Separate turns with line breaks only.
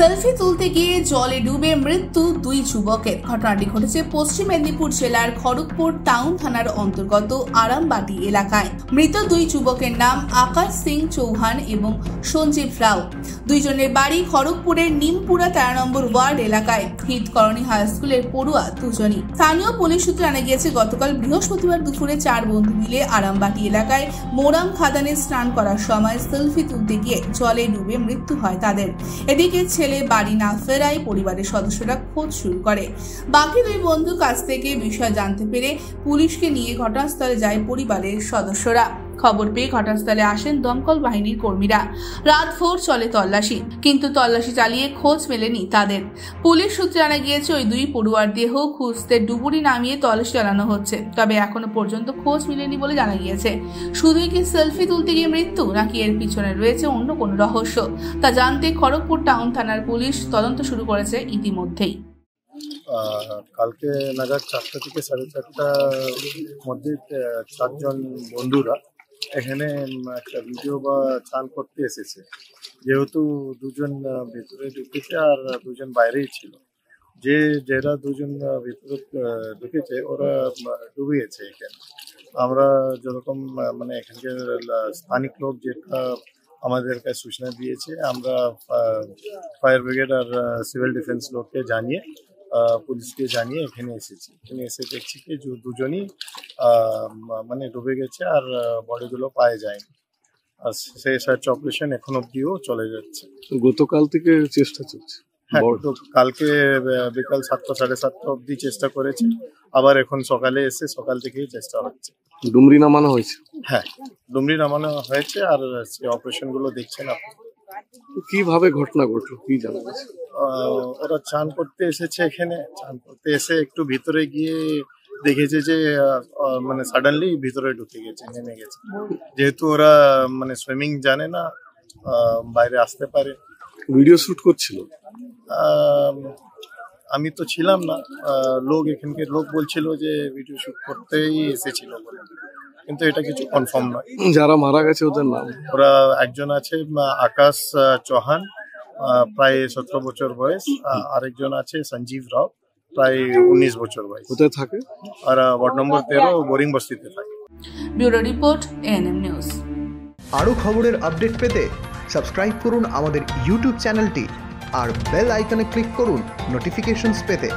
Selfie তুলতে গিয়ে জলে ডুবে মৃত্যু দুই যুবকের। ঘটনাটি ঘটেছে পশ্চিম মেদিনীপুর জেলার খড়গপুর টাউন থানার অন্তর্গত আরামবাটি এলাকায়। মৃত দুই যুবকের নাম আকাশ সিং চৌহান এবং সঞ্জীব রাও। দুইজনের বাড়ি খড়গপুরের নিমপুরা 13 নম্বর ওয়ার্ড এলাকায়। হিতকরণী হাই স্কুলের পড়ুয়া দুজনই। স্থানীয় পুলিশ সূত্রে জানা গিয়েছে, গতকাল বৃহস্পতিবার দুপুরে 4 বন্ধু মিলে আরামবাটি এলাকায় মোরাম খাদানে স্নান করার সময় সেলফি তুলতে গিয়ে জলে ডুবে মৃত্যু হয় তাদের। এদিকে ছেলে বাড়ি না ফেরায় পরিবারের সদস্যরা খোঁজ শুরু করে। বাকি দুই বন্ধুর কাছ থেকে বিষয় জানতে পেরে পুলিশকে নিয়ে ঘটনাস্থলে যায় পরিবারের সদস্যরা। খবর পেয়ে ঘটনাস্থলে আসেন দমকল বাহিনীর কর্মীরা। রাতভর চলে তল্লাশি, কিন্তু তল্লাশি চালিয়ে খোঁজ মেলেনি তাদের। পুলিশ সূত্রে জানা গিয়েছে, ওই দুই পড়ুয়ার দেহ খুঁজতে ডুবুরি নামিয়ে তল্লাশি চালানো হচ্ছে, তবে এখনো পর্যন্ত খোঁজ মেলেনি বলে জানা গিয়েছে। শুধুই কি সেলফি তুলতে গিয়ে মৃত্যু, নাকি এর পিছনে রয়েছে অন্য কোনো রহস্য, তা জানতে খড়গপুর টাউন থানার পুলিশ তদন্ত শুরু করেছে ইতিমধ্যেই।
কালকে নাগাদ 4টা থেকে 4:30টার মধ্যে 4 জন বন্ধুরা এখানে একটা ভিডিও বা চান করতে এসেছে। যেহেতু দুজন ভেতরে ঢুকেছে আর দুজন বাইরেই ছিল, যারা দুজন ভেতরে ঢুকেছে ওরা ডুবে গেছে। এখানে আমরা যেরকম মানে এখানকার স্থানিক লোক যেটা আমাদের কাছে সূচনা দিয়েছে, আমরা ফায়ার ব্রিগেড আর সিভিল ডিফেন্স লোককে জানিয়ে পুলিশকে জানিয়ে এখানে এসেছি। এখানে এসে দেখছি কি দুজনই মানে ডুবে গেছে আর বডিগুলো পাওয়া যায়নি। আর সেই সার্চ অপারেশন এখন অব্দিও চলে যাচ্ছে।
গতকাল থেকে চেষ্টা চলছে।
হ্যাঁ, কালকে বিকাল 7টা 7:30 অব্দি চেষ্টা করেছে, আবার এখন সকালে এসে সকাল থেকেই চেষ্টা হচ্ছে।
ডুমরি নামানো হয়েছে?
হ্যাঁ, ডুমরি নামানো হয়েছে আর সেই অপারেশন গুলো দেখছেন আপনি।
কিভাবে ঘটনা ঘটলো কি জানা গেছে?
ওরা চান করতে এসেছে, এখানে চান করতে এসে একটু ভিতরে গিয়ে দেখেছে যে মানে সাডেনলি ভিতরে ঢুকে গেছে, নেমে গেছে। যেহেতু ওরা মানে সুইমিং জানে না, বাইরে আসতে পারে।
ভিডিও শুট করছিল?
আমি তো ছিলাম না, এখানকার লোক বলছিল যে ভিডিও শুট করতেই এসেছিল বলে, কিন্তু এটা কিছু কনফার্ম নয়।
যারা মারা গেছে ওদের নাম?
ওরা একজন আছে আকাশ চৌহান, প্রায় 17 বছর বয়স। আরেকজন আছে সঞ্জীব রাও, প্রায় 19 বছর বয়স।
কোথায় থাকে?
আর ওয়ার্ড নম্বর 13 বোরিং বস্তিতে থাকে।
Bureau report, ANM news.
আরও খবরের আপডেট পেতে সাবস্ক্রাইব করুন আমাদের ইউটিউব চ্যানেলটি আর বেল আইকনে ক্লিক করুন নোটিফিকেশনস পেতে।